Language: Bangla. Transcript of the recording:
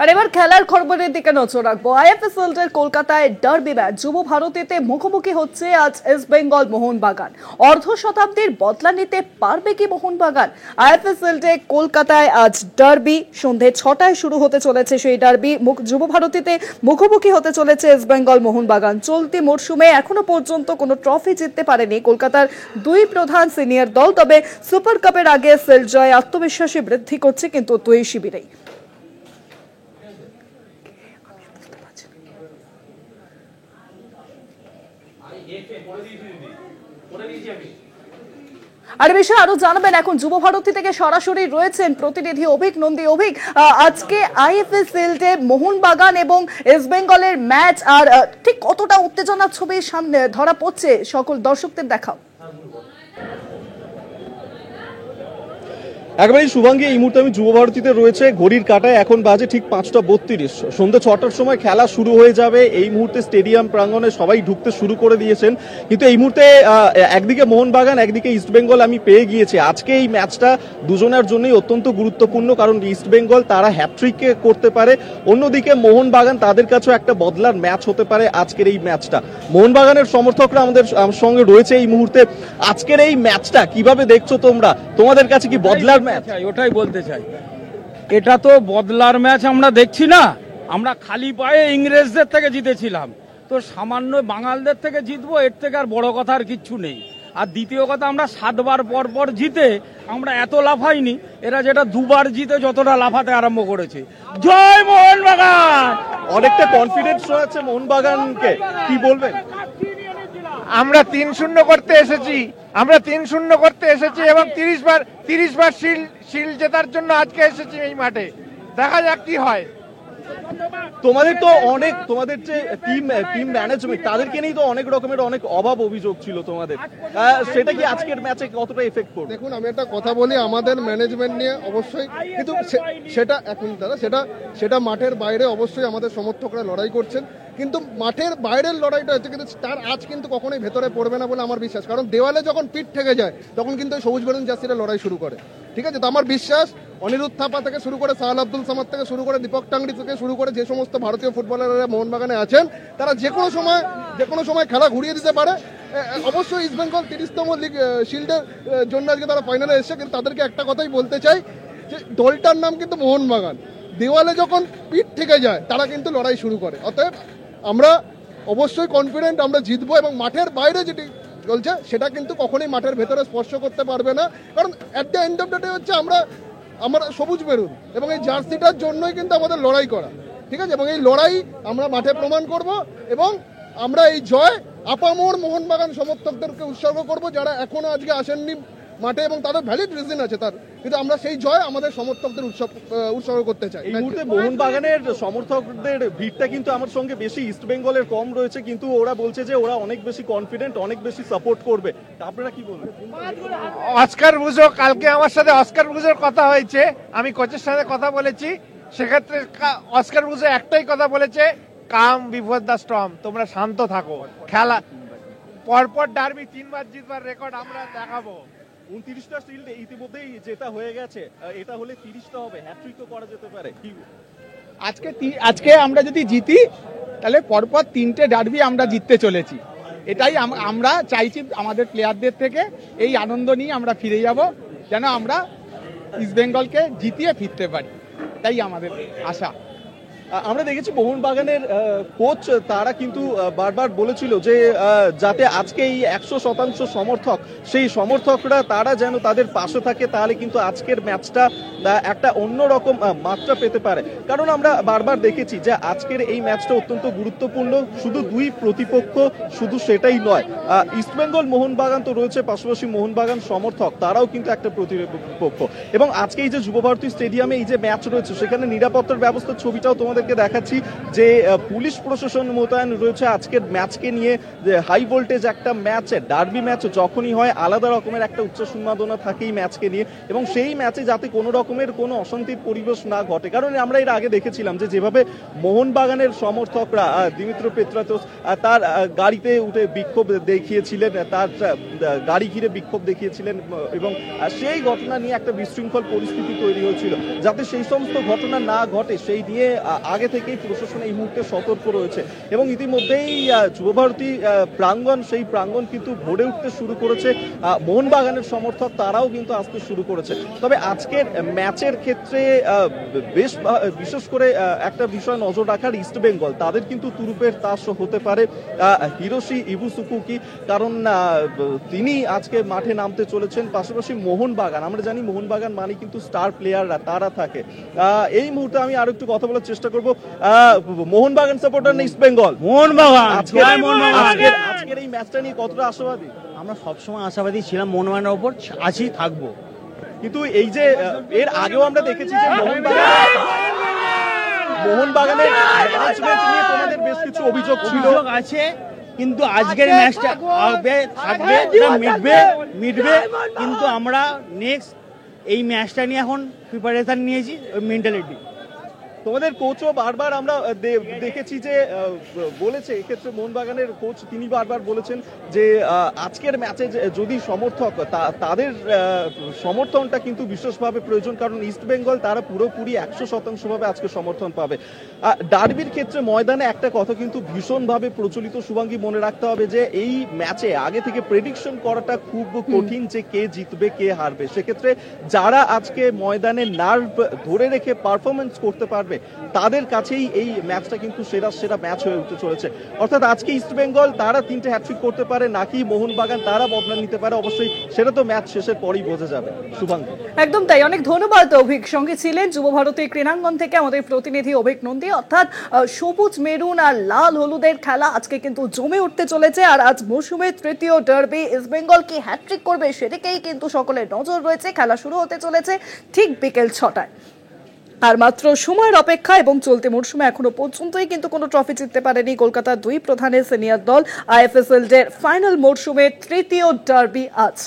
আর এবার খেলার খবরের দিকে নজর রাখবো। আইএফএসএল এর কলকাতায় ডার্বি ম্যাচ যুব ভারতীতে মুখোমুখি হচ্ছে আজ ইস্ট বেঙ্গল মোহনবাগান। অর্ধ শতাব্দীর বদলা নিতে পারবে কি মোহনবাগান? আইএফএসএল এ কলকাতায় আজ ডার্বি, সন্ধে 6টায় শুরু হতে চলেছে সেই ডার্বি। যুব ভারতীতে মুখোমুখি হতে চলেছে ইস্ট বেঙ্গল মোহনবাগান। চলতি মরশুমে এখনো পর্যন্ত কোনো ট্রফি জিততে পারেনি কলকাতার দুই প্রধান সিনিয়র দল, তবে সুপার কাপের আগে সেল জয় আত্মবিশ্বাসী বৃদ্ধি করছে কিন্তু দুই শিবিরেই। আর বিষয়ে আরো জানাবেন এখন যুব ভারতী থেকে সরাসরি রয়েছেন প্রতিনিধি অভিক নন্দী। অভিক, আজকে আইএফএসএল এ মোহনবাগান এবং ইস্ট বেঙ্গলের ম্যাচ, আর ঠিক কতটা উত্তেজনার ছবি সামনে ধরা পড়ছে সকল দর্শকদের দেখাও। একেবারেই শুভাঙ্গী, এই মুহূর্তে আমি যুব ভারতীতে রয়েছে, ঘড়ির কাঁটায় এখন বাজে ঠিক 5:32। সন্ধ্যে 6টার সময় খেলা শুরু হয়ে যাবে। এই মুহূর্তে স্টেডিয়াম প্রাঙ্গণে সবাই ঢুকতে শুরু করে দিয়েছেন, কিন্তু এই মুহূর্তে একদিকে মোহনবাগান একদিকে ইস্ট বেঙ্গল আমি পেয়ে গিয়েছি। আজকে এই ম্যাচটা দুজনের জন্যই অত্যন্ত গুরুত্বপূর্ণ, কারণ ইস্ট বেঙ্গল তারা হ্যাটট্রিক করতে পারে, অন্যদিকে মোহনবাগান তাদের কাছেও একটা বদলার ম্যাচ হতে পারে আজকের এই ম্যাচটা। মোহনবাগানের সমর্থকরা আমাদের সঙ্গে রয়েছে এই মুহূর্তে। আজকের এই ম্যাচটা কিভাবে দেখছো তোমরা? তোমাদের কাছে কি বদলার ম্যাচ? ওটাই বলতে চাই, এটা তো বদলার ম্যাচ আমরা দেখছি না। আমরা খালি পায়ে ইংরেজদের থেকে জিতেছিলাম, তো সামান্য বাঙালদের থেকে জিতবো, এর থেকে আর বড় কথা আর কিচ্ছু নেই। আর দ্বিতীয় কথা, আমরা 7 বার পর পর জিতে আমরা এত লাফাইনি, এরা যেটা 2 বার জিতে যতটা লাফাতে আরম্ভ করেছে। জয় মোহনবাগান! অনেকটা কনফিডেন্স রয়েছে মোহনবাগানকে, কি বলবেন? আমরা 3-0 করতে এসেছি, এবং 30 বার শিল্ড জেতার জন্য আজকে এসেছি এই মাঠে। দেখা যাক কি হয়। তোমাদের তো অনেক, তোমাদের যে টিম ম্যানেজমেন্ট তাদেরকে নিয়ে তো অনেক রকমের অনেক অভাব অভিযোগ ছিল তোমাদের, সেটা কি আজকের ম্যাচে কতটা এফেক্ট করবে? দেখুন, আমি একটা কথা বলি, আমাদের ম্যানেজমেন্ট নিয়ে অবশ্যই, কিন্তু সেটা এখন দাদা সেটা মাঠের বাইরে অবশ্যই আমাদের সমর্থকরা লড়াই করছেন, কিন্তু মাঠের বাইরের লড়াইটা হচ্ছে, কিন্তু তার আজ কিন্তু কখনোই ভেতরে পড়বে না বলে আমার বিশ্বাস। কারণ দেওয়ালে যখন পিঠ থেকে যায় তখন কিন্তু ওই সবুজ বেলুন জার্সিরা লড়াই শুরু করে, ঠিক আছে? তো আমার বিশ্বাস অনিরুদ্ধ থাপা থেকে শুরু করে সাহাল আব্দুল সামাদ থেকে শুরু করে দীপক টাংরি থেকে শুরু করে যে সমস্ত ভারতীয় ফুটবলাররা মোহনবাগানে আছেন, তারা যে কোনো সময় খেলা ঘুরিয়ে দিতে পারে। অবশ্যই ইস্ট বেঙ্গল 30তম লিগ শিল্ডের জন্য আজকে তারা ফাইনালে এসেছে, কিন্তু তাদেরকে একটা কথাই বলতে চাই যে দলটার নাম কিন্তু মোহনবাগান। দেওয়ালে যখন পিঠ থেকে যায় তারা কিন্তু লড়াই শুরু করে। অতএব আমরা অবশ্যই কনফিডেন্ট আমরা জিতবো, এবং মাঠের বাইরে যেটি চলছে সেটা কিন্তু কখনোই মাঠের ভেতরে স্পর্শ করতে পারবে না। কারণ at the end of the day হচ্ছে আমরা সবুজ বেরুন, এবং এই জার্সিটার জন্যই কিন্তু আমাদের লড়াই করা, ঠিক আছে? এবং এই লড়াই আমরা মাঠে প্রমাণ করব, এবং আমরা এই জয় আপামর মোহনবাগান সমর্থকদেরকে উৎসর্গ করব, যারা এখনো আজকে আসেননি মাঠে, এবং তাদের ভ্যালিড রিজন আছে তার, কিন্তু আমরা সেই জয় আমাদের সমর্থকদের উৎসর্গ করতে চাই। এই মুহূর্তে মোহনবাগানের সমর্থকদের ভিড়টা কিন্তু আমার সঙ্গে বেশি, ইস্ট বেঙ্গলের কম রয়েছে, কিন্তু ওরা বলছে যে ওরা অনেক বেশি কনফিডেন্ট, অনেক বেশি সাপোর্ট করবে। আপনারা কি বলবেন? অস্কার বুজো, কালকে আমার সাথে অস্কার বুজোর কথা হয়েছে, আমি কোচের সাথে কথা বলেছি, সেক্ষেত্রে অস্কার বুজো একটাই কথা বলেছে, কাম বিফোর দ্য স্টর্ম, তোমরা শান্ত থাকো। খেলা পরপর ডার্বি 3 বার জিতবার রেকর্ড আমরা দেখাবো। 29টা শিল্ড ইতিমধ্যেই জেতা হয়ে গেছে, এটা হলে 30টা হবে, হ্যাটট্রিক তো করা যেতে পারে। কি আজকে আমরা যদি জিতি তাহলে পরপর 3টে ডার্বি আমরা জিততে চলেছি। এটাই আমরা চাইছি আমাদের প্লেয়ারদের থেকে, এই আনন্দ নিয়ে আমরা ফিরে যাব, যেন আমরা ইস্ট বেঙ্গলকে জিতিয়ে ফিরতে পারি, তাই আমাদের আশা। আমরা দেখেছি মোহনবাগানের কোচ তারা কিন্তু বারবার বলেছিল যে যাতে আজকে এই 100% সমর্থক, সেই সমর্থকরা তারা যেন তাদের পাশে থাকে, তাহলে কিন্তু আজকের ম্যাচটা একটা অন্যরকম মাত্রা পেতে পারে। কারণ আমরা বারবার দেখেছি যে আজকের এই ম্যাচটা অত্যন্ত গুরুত্বপূর্ণ, শুধু দুই প্রতিপক্ষ শুধু সেটাই নয়, ইস্ট বেঙ্গল মোহনবাগান তো রয়েছে, পাশাপাশি মোহনবাগান সমর্থক তারাও কিন্তু একটা প্রতিপক্ষ। এবং আজকে এই যে যুব ভারতী স্টেডিয়ামে এই যে ম্যাচ রয়েছে, সেখানে নিরাপত্তার ব্যবস্থার ছবিটাও তোমাদের তোমাদেরকে দেখাচ্ছি যে পুলিশ প্রশাসন মোতায়েন রয়েছে আজকের ম্যাচকে নিয়ে। হাই ভোল্টেজ একটা ম্যাচ, ডার্বি ম্যাচ যখনই হয় আলাদা রকমের একটা উচ্চ উন্মাদনা থাকেই ম্যাচকে নিয়ে, এবং সেই ম্যাচে যাতে কোনো রকমের কোনো অশান্তির পরিবেশ না ঘটে। কারণ আমরা এর আগে দেখেছিলাম যে যেভাবে মোহনবাগানের সমর্থকরা দিমিত্র পেত্রাতোস তার গাড়িতে উঠে বিক্ষোভ দেখিয়েছিলেন, তার গাড়ি ঘিরে বিক্ষোভ দেখিয়েছিলেন, এবং সেই ঘটনা নিয়ে একটা বিশৃঙ্খল পরিস্থিতি তৈরি হয়েছিল। যাতে সেই সমস্ত ঘটনা না ঘটে সেই নিয়ে আগে থেকেই প্রশাসন এই মুহূর্তে সতর্ক রয়েছে, এবং ইতিমধ্যেই যুবভারতী প্রাঙ্গণ, সেই প্রাঙ্গণ কিন্তু ভরে উঠতে শুরু করেছে। মোহনবাগানের সমর্থক তারাও কিন্তু আসতে শুরু করেছে। তবে আজকের ম্যাচের ক্ষেত্রে বেশ বিশেষ করে একটা বিষয় নজর রাখার, ইস্ট বেঙ্গল তাদের কিন্তু তুরুপের তাস হতে পারে হিরোশি ইবুসুকুকি, কারণ তিনি আজকে মাঠে নামতে চলেছেন। পাশাপাশি মোহনবাগান, আমরা জানি মোহনবাগান মানে কিন্তু স্টার প্লেয়াররা তারা থাকে। এই মুহূর্তে আমি আরো একটু কথা বলার চেষ্টা করব, মোহনবাগান সাপোর্টার না ইস্ট বেঙ্গল? মোহনবাগান। আজকের এই ম্যাচটা নিয়ে কতটা আশাবাদী? আমরা সবসময় আশাবাদী ছিলাম, মোহনবাগানের ওপর আছি, থাকবো। কিন্তু এই যে এর আগেও আমরা দেখেছি যে মোহনবাগানের ম্যানেজমেন্ট নিয়ে তোমাদের বেশ কিছু অভিযোগ ছিল। আছে, কিন্তু আজকের ম্যাচটা থাকবে, মিটবে। কিন্তু আমরা নেক্সট এই ম্যাচটা নিয়ে এখন প্রিপারেশন নিয়েছি, মেন্টালিটি। তোমাদের কোচও বারবার আমরা দেখেছি যে বলেছে, এক্ষেত্রে মোহনবাগানের কোচ তিনি বারবার বলেছেন যে আজকের ম্যাচে যদি সমর্থক তাদের সমর্থনটা কিন্তু বিশেষভাবে প্রয়োজন, কারণ ইস্ট বেঙ্গল তারা পুরোপুরি 100% আজকে সমর্থন পাবে। ডার্বির ক্ষেত্রে ময়দানে একটা কথা কিন্তু ভীষণভাবে প্রচলিত, শুভাঙ্গী, মনে রাখতে হবে যে এই ম্যাচে আগে থেকে প্রেডিকশন করাটা খুব কঠিন যে কে জিতবে কে হারবে। সেক্ষেত্রে যারা আজকে ময়দানে নার্ভ ধরে রেখে পারফরমেন্স করতে পারবে তাদের কাছেই এই ম্যাচটা কিন্তু সেরা ম্যাচ হয়ে উঠতে চলেছে। অর্থাৎ আজকে ইস্ট বেঙ্গল তারা 3টে হ্যাটট্রিক করতে পারে নাকি মোহনবাগান তারা বদলা নিতে পারে, অবশ্যই সেটা তো ম্যাচ শেষের পরেই বোঝা যাবে। শুভাঙ্গী, একদম তাই। অনেক ধন্যবাদ অভিক। সঙ্গে ছিলেন যুব ভারতী ক্রীড়াঙ্গন থেকে আমাদের প্রতিনিধি অভিক নন্দী। অর্থাৎ সবুজ মেরুন আর লাল হলুদের খেলা আজকে কিন্তু জমে উঠতে চলেছে, আর আজ মৌসুমের তৃতীয় ডার্বি ইস্ট বেঙ্গল কি হ্যাটট্রিক করবে সেদিকেই কিন্তু সকলের নজর রয়েছে। খেলা শুরু হতে চলেছে ঠিক বিকেল 6টায়। আর মাত্র সময়ের অপেক্ষা, এবং চলতি মরশুমে এখনো পর্যন্তই কিন্তু কোনো ট্রফি জিততে পারেনি কলকাতার দুই প্রধানের সিনিয়র দল। আইএফএসএল এর ফাইনাল মরশুমের তৃতীয় ডার্বি আজ।